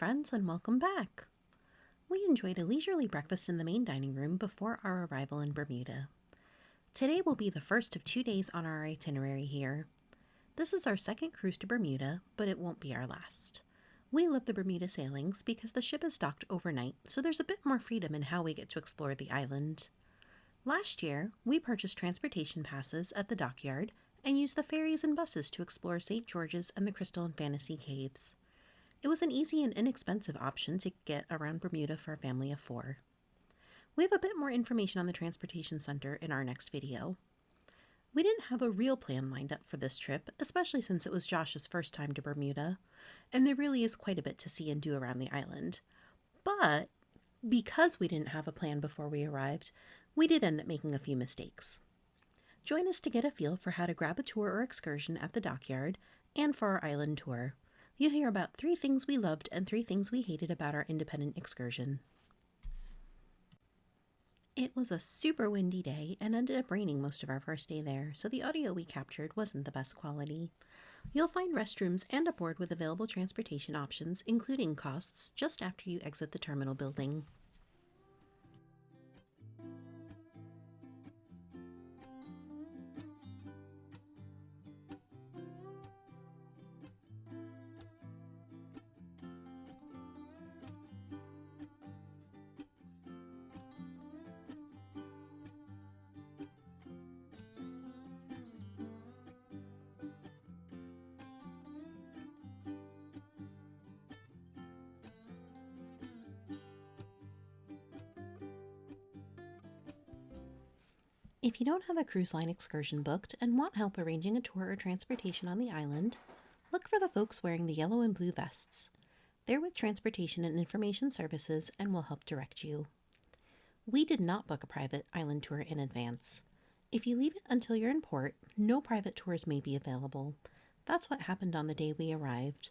friends, and welcome back. We enjoyed a leisurely breakfast in the main dining room before our arrival in Bermuda. Today will be the first of 2 days on our itinerary here. This is our second cruise to Bermuda, but it won't be our last. We love the Bermuda sailings because the ship is docked overnight, so there's a bit more freedom in how we get to explore the island. Last year, we purchased transportation passes at the Dockyard and used the ferries and buses to explore St. George's and the Crystal and Fantasy Caves. It was an easy and inexpensive option to get around Bermuda for a family of 4. We have a bit more information on the transportation center in our next video. We didn't have a real plan lined up for this trip, especially since it was Josh's first time to Bermuda, and there really is quite a bit to see and do around the island. But because we didn't have a plan before we arrived, we did end up making a few mistakes. Join us to get a feel for how to grab a tour or excursion at the Dockyard and for our island tour. You'll hear about 3 things we loved and 3 things we hated about our independent excursion. It was a super windy day and ended up raining most of our first day there, so the audio we captured wasn't the best quality. You'll find restrooms and a board with available transportation options, including costs, just after you exit the terminal building. If you don't have a cruise line excursion booked and want help arranging a tour or transportation on the island, look for the folks wearing the yellow and blue vests. They're with Transportation and Information Services and will help direct you. We did not book a private island tour in advance. If you leave it until you're in port, no private tours may be available. That's what happened on the day we arrived.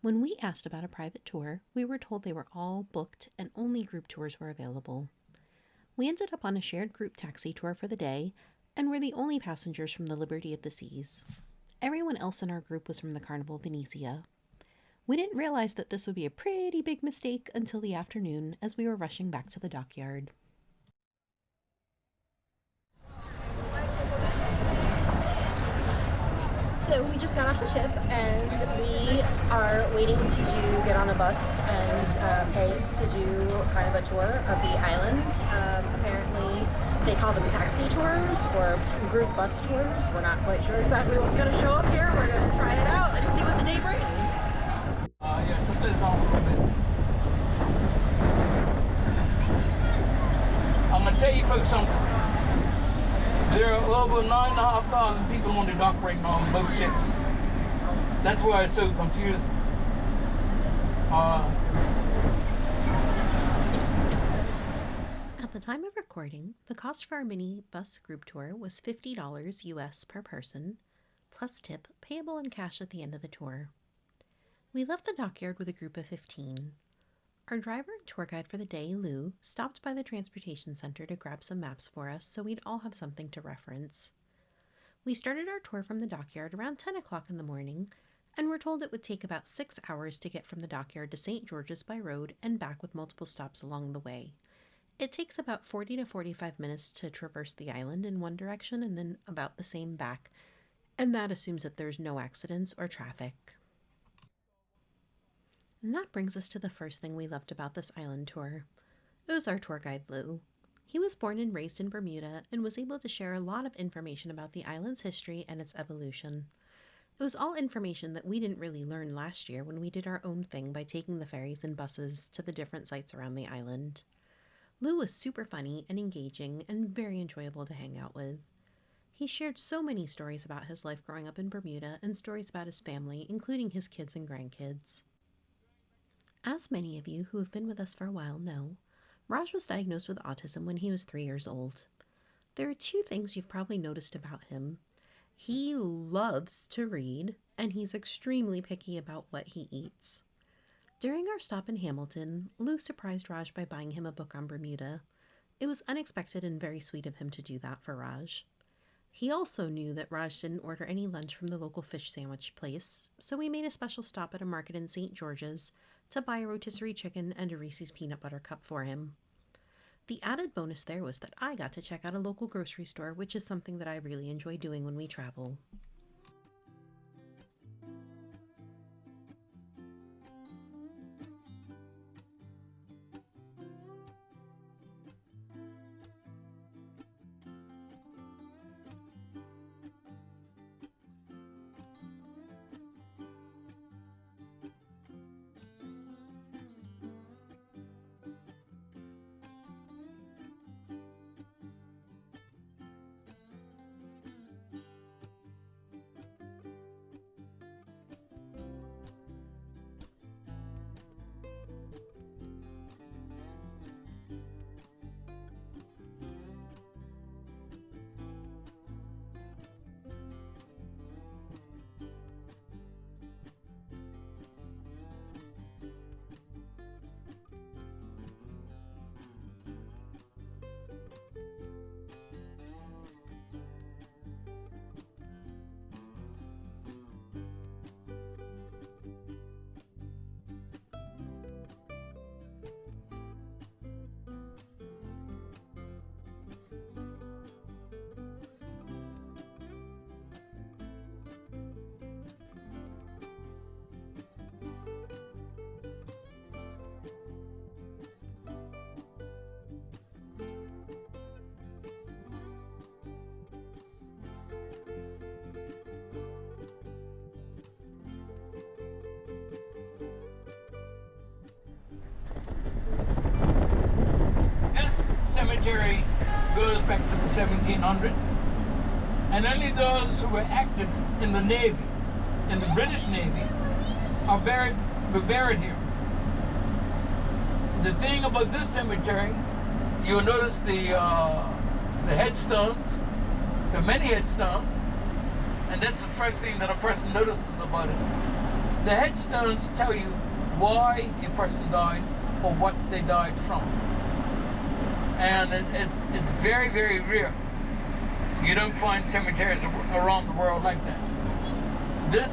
When we asked about a private tour, we were told they were all booked and only group tours were available. We ended up on a shared group taxi tour for the day, and were the only passengers from the Liberty of the Seas. Everyone else in our group was from the Carnival Venezia. We didn't realize that this would be a pretty big mistake until the afternoon as we were rushing back to the Dockyard. So we just got off the ship and we are waiting to get on a bus and pay to do kind of a tour of the island. Apparently they call them taxi tours or group bus tours. We're not quite sure exactly what's going to show up here. We're going to try it out and see what the day brings. Yeah, just let it down for a bit. I'm going to tell you folks something. There are over 9,500 people on the dock right now on both ships. That's why it's so confusing. At the time of recording, the cost for our mini bus group tour was $50 US per person, plus tip payable in cash at the end of the tour. We left the Dockyard with a group of 15. Our driver and tour guide for the day, Llew, stopped by the transportation center to grab some maps for us so we'd all have something to reference. We started our tour from the Dockyard around 10 o'clock in the morning, and were told it would take about 6 hours to get from the Dockyard to St. George's by road and back with multiple stops along the way. It takes about 40 to 45 minutes to traverse the island in one direction and then about the same back, and that assumes that there's no accidents or traffic. And that brings us to the first thing we loved about this island tour. It was our tour guide, Llew. He was born and raised in Bermuda and was able to share a lot of information about the island's history and its evolution. It was all information that we didn't really learn last year when we did our own thing by taking the ferries and buses to the different sites around the island. Llew was super funny and engaging and very enjoyable to hang out with. He shared so many stories about his life growing up in Bermuda and stories about his family, including his kids and grandkids. As many of you who have been with us for a while know, Raj was diagnosed with autism when he was 3 years old. There are 2 things you've probably noticed about him. He loves to read, and he's extremely picky about what he eats. During our stop in Hamilton, Llew surprised Raj by buying him a book on Bermuda. It was unexpected and very sweet of him to do that for Raj. He also knew that Raj didn't order any lunch from the local fish sandwich place, so we made a special stop at a market in St. George's to buy a rotisserie chicken and a Reese's peanut butter cup for him. The added bonus there was that I got to check out a local grocery store, which is something that I really enjoy doing when we travel. Cemetery goes back to the 1700s, and only those who were active in the Navy, in the British Navy, were buried here. The thing about this cemetery, you'll notice the headstones. There are many headstones, and that's the first thing that a person notices about it. The headstones tell you why a person died or what they died from. And it's very, very rare. You don't find cemeteries around the world like that. This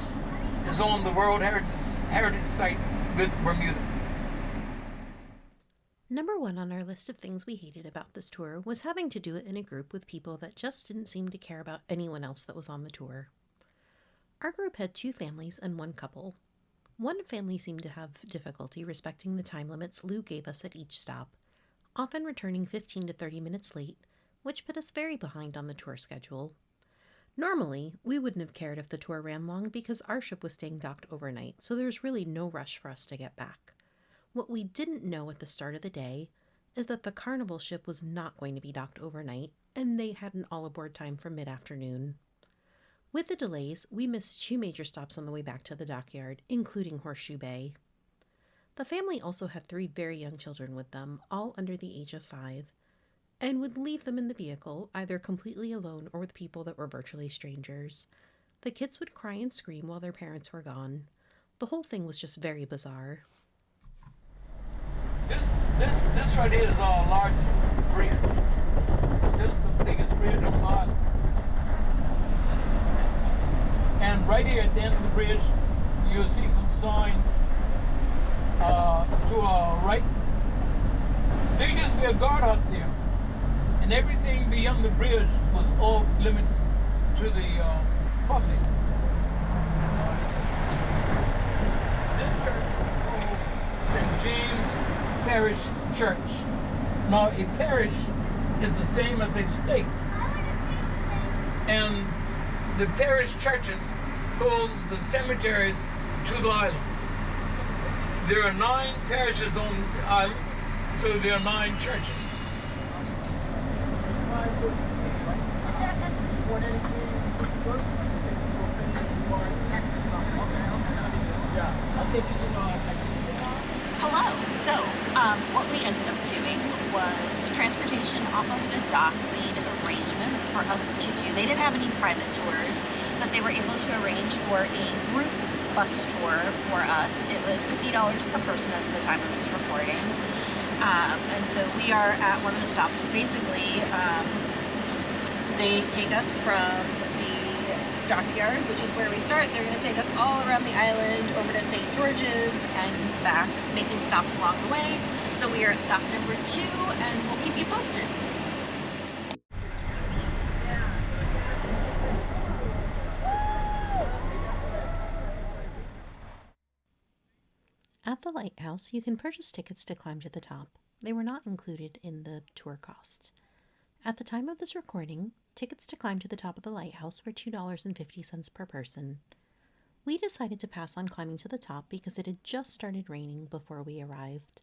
is on the World Heritage Site with Bermuda. Number one on our list of things we hated about this tour was having to do it in a group with people that just didn't seem to care about anyone else that was on the tour. Our group had 2 families and 1 couple. One family seemed to have difficulty respecting the time limits Llew gave us at each stop, often returning 15 to 30 minutes late, which put us very behind on the tour schedule. Normally, we wouldn't have cared if the tour ran long because our ship was staying docked overnight, so there was really no rush for us to get back. What we didn't know at the start of the day is that the Carnival ship was not going to be docked overnight, and they had an all-aboard time for mid-afternoon. With the delays, we missed 2 major stops on the way back to the Dockyard, including Horseshoe Bay. The family also had 3 very young children with them, all under the age of 5, and would leave them in the vehicle, either completely alone or with people that were virtually strangers. The kids would cry and scream while their parents were gone. The whole thing was just very bizarre. This right here is our largest bridge. This is the biggest bridge on the island. And right here at the end of the bridge, you'll see some signs to our right. There used to be a guard out there, and everything beyond the bridge was off limits to the public. This church is called St. James Parish Church. Now, a parish is the same as a state, and the parish churches holds the cemeteries to the island. There are 9 parishes on the island, so there are 9 churches. Hello. So, what we ended up doing was transportation off of the dock made arrangements for us to do. They didn't have any private tours, but they were able to arrange for a group bus tour for us. It was $50 per person as of the time of this recording. And so we are at one of the stops. Basically, they take us from the Dockyard, which is where we start. They're going to take us all around the island, over to St. George's, and back, making stops along the way. So we are at stop number 2, and we'll keep you posted. At the lighthouse, you can purchase tickets to climb to the top. They were not included in the tour cost. At the time of this recording, tickets to climb to the top of the lighthouse were $2.50 per person. We decided to pass on climbing to the top because it had just started raining before we arrived.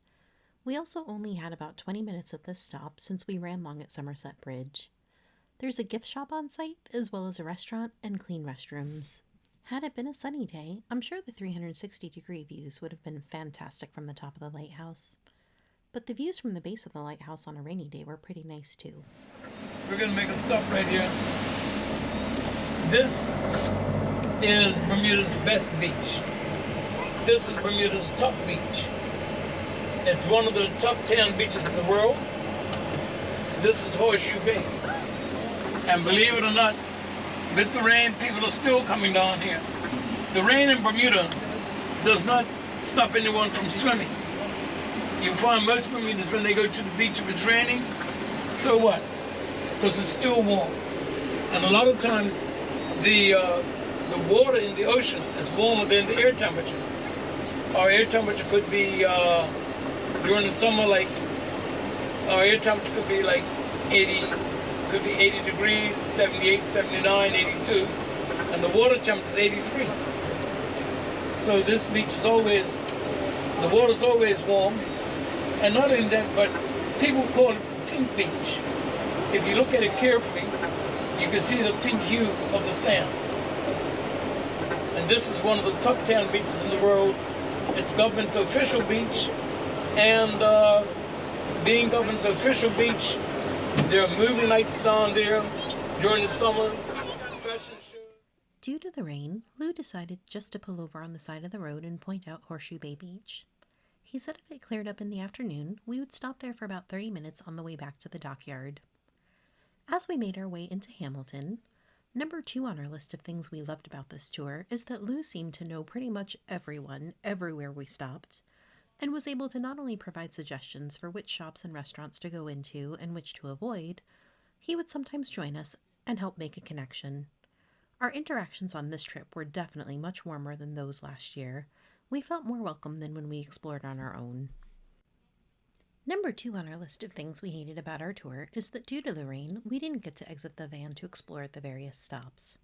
We also only had about 20 minutes at this stop since we ran long at Somerset Bridge. There's a gift shop on site, as well as a restaurant and clean restrooms. Had it been a sunny day, I'm sure the 360-degree views would have been fantastic from the top of the lighthouse. But the views from the base of the lighthouse on a rainy day were pretty nice too. We're going to make a stop right here. This is Bermuda's best beach. This is Bermuda's top beach. It's one of the top 10 beaches in the world. This is Horseshoe Bay. And believe it or not, with the rain, people are still coming down here. The rain in Bermuda does not stop anyone from swimming. You find most Bermudans, when they go to the beach, if it's raining, so what? Because it's still warm. And a lot of times, the water in the ocean is warmer than the air temperature. Our air temperature could be, during the summer, like, our air temperature could be like 80 degrees, 78, 79, 82, and the water temperature is 83. So this beach is always, the water's always warm, and not only that, but people call it Pink Beach. If you look at it carefully, you can see the pink hue of the sand. And this is one of the top 10 beaches in the world. It's government's official beach, and being government's official beach, there are movie nights down there during the summer, fashion shows. Due to the rain, Llew decided just to pull over on the side of the road and point out Horseshoe Bay Beach. He said if it cleared up in the afternoon, we would stop there for about 30 minutes on the way back to the dockyard. As we made our way into Hamilton, number 2 on our list of things we loved about this tour is that Llew seemed to know pretty much everyone everywhere we stopped, and was able to not only provide suggestions for which shops and restaurants to go into and which to avoid, he would sometimes join us and help make a connection. Our interactions on this trip were definitely much warmer than those last year. We felt more welcome than when we explored on our own. Number 2 on our list of things we hated about our tour is that due to the rain, we didn't get to exit the van to explore at the various stops.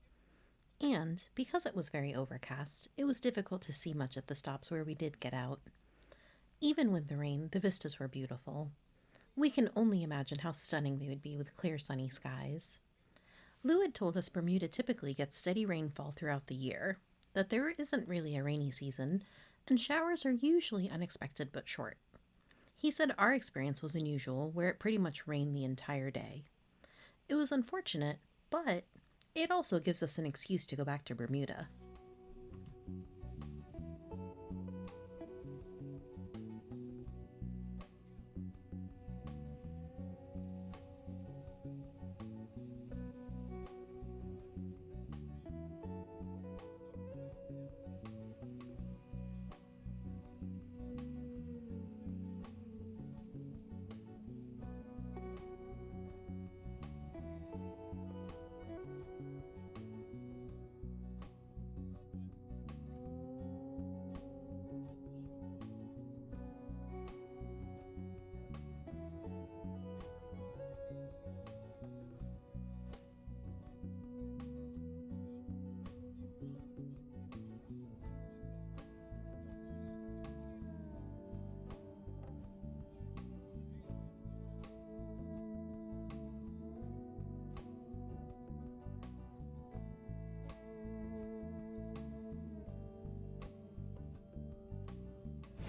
And, because it was very overcast, it was difficult to see much at the stops where we did get out. Even with the rain, the vistas were beautiful. We can only imagine how stunning they would be with clear sunny skies. Llew had told us Bermuda typically gets steady rainfall throughout the year, that there isn't really a rainy season, and showers are usually unexpected but short. He said our experience was unusual, where it pretty much rained the entire day. It was unfortunate, but it also gives us an excuse to go back to Bermuda.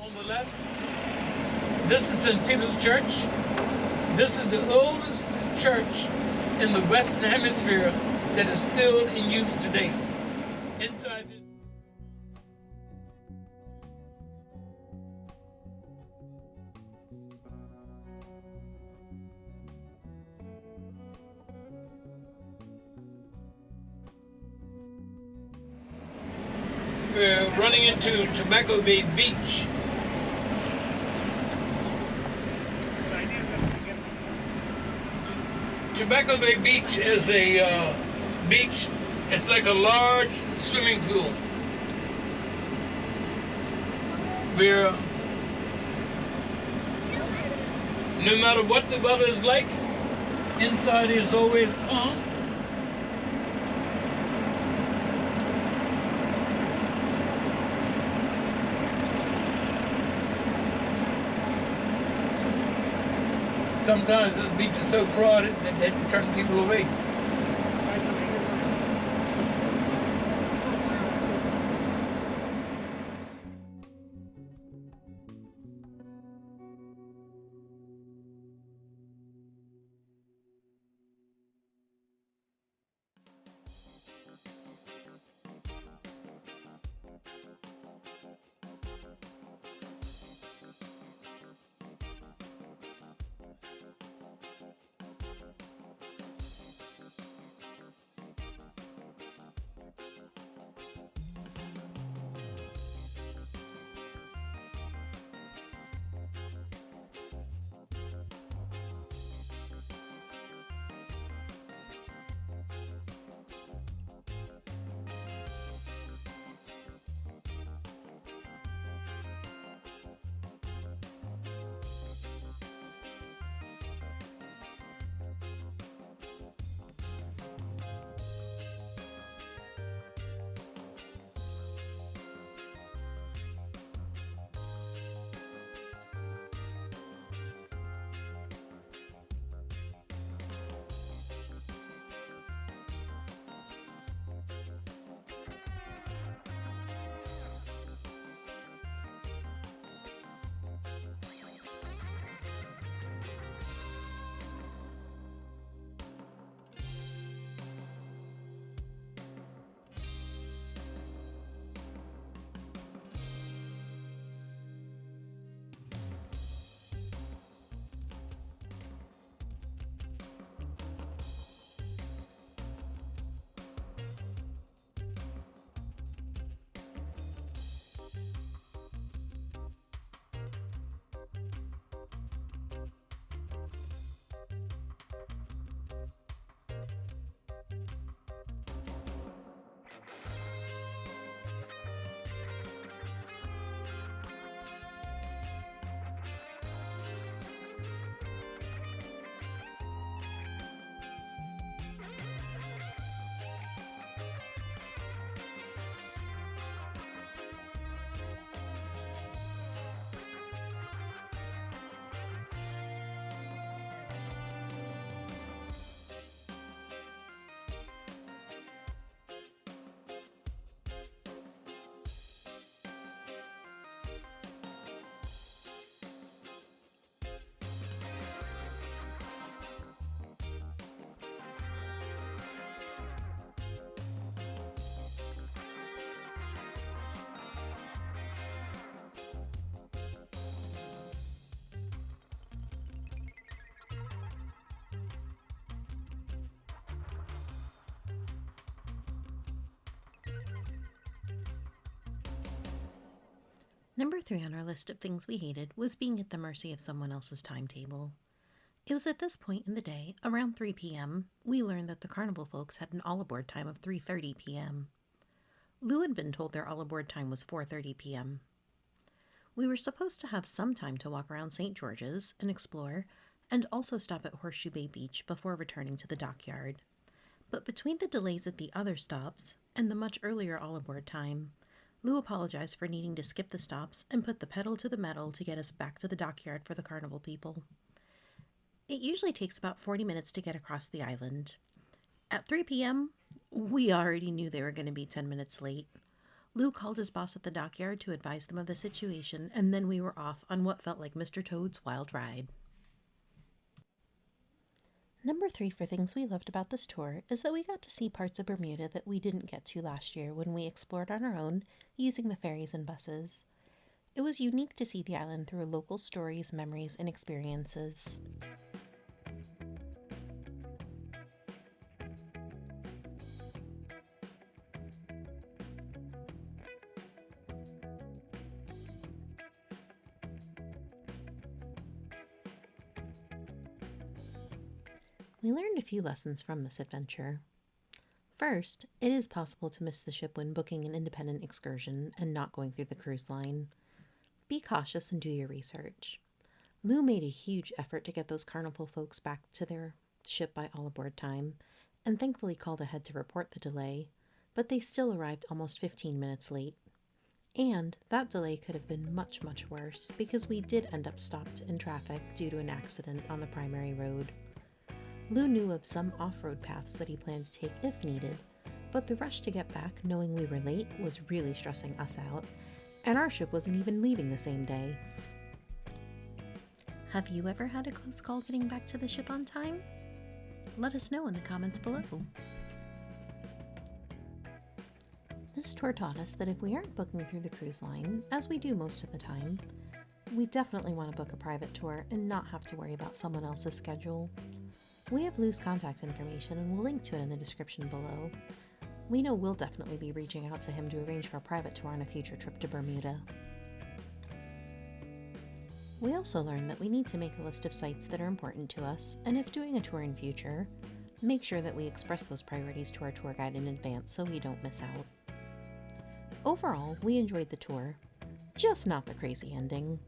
On the left, this is St. Peter's Church. This is the oldest church in the Western Hemisphere that is still in use today. Inside it, we're running into Tobacco Bay Beach. Tobacco Bay Beach is a beach. It's like a large swimming pool where no matter what the weather is like, inside is always calm. Sometimes this beach is so crowded that they turn people away. Number 3 on our list of things we hated was being at the mercy of someone else's timetable. It was at this point in the day, around 3 p.m., we learned that the carnival folks had an all-aboard time of 3:30 p.m. Llew had been told their all-aboard time was 4:30 p.m. We were supposed to have some time to walk around St. George's and explore, and also stop at Horseshoe Bay Beach before returning to the Dockyard. But between the delays at the other stops and the much earlier all-aboard time, Llew apologized for needing to skip the stops and put the pedal to the metal to get us back to the Dockyard for the carnival people. It usually takes about 40 minutes to get across the island. At 3 p.m., we already knew they were going to be 10 minutes late. Llew called his boss at the Dockyard to advise them of the situation, and then we were off on what felt like Mr. Toad's wild ride. Number 3 for things we loved about this tour is that we got to see parts of Bermuda that we didn't get to last year when we explored on our own using the ferries and buses. It was unique to see the island through local stories, memories, and experiences. We learned a few lessons from this adventure. First, it is possible to miss the ship when booking an independent excursion and not going through the cruise line. Be cautious and do your research. Llew made a huge effort to get those Carnival folks back to their ship by all aboard time, and thankfully called ahead to report the delay, but they still arrived almost 15 minutes late. And that delay could have been much, much worse because we did end up stopped in traffic due to an accident on the primary road. Llew knew of some off-road paths that he planned to take if needed, but the rush to get back knowing we were late was really stressing us out, and our ship wasn't even leaving the same day. Have you ever had a close call getting back to the ship on time? Let us know in the comments below. This tour taught us that if we aren't booking through the cruise line, as we do most of the time, we definitely want to book a private tour and not have to worry about someone else's schedule. We have Llew's contact information and we'll link to it in the description below. We know we'll definitely be reaching out to him to arrange for a private tour on a future trip to Bermuda. We also learned that we need to make a list of sites that are important to us, and if doing a tour in future, make sure that we express those priorities to our tour guide in advance so we don't miss out. Overall, we enjoyed the tour, just not the crazy ending.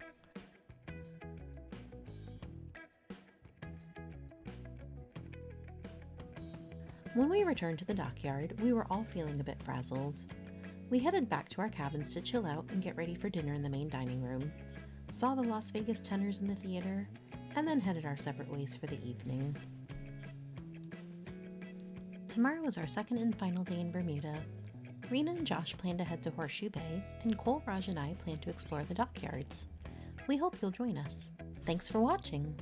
When we returned to the dockyard, we were all feeling a bit frazzled. We headed back to our cabins to chill out and get ready for dinner in the main dining room, saw the Las Vegas tenors in the theater, and then headed our separate ways for the evening. Tomorrow is our second and final day in Bermuda. Rena and Josh plan to head to Horseshoe Bay, and Cole, Raj, and I plan to explore the dockyards. We hope you'll join us. Thanks for watching!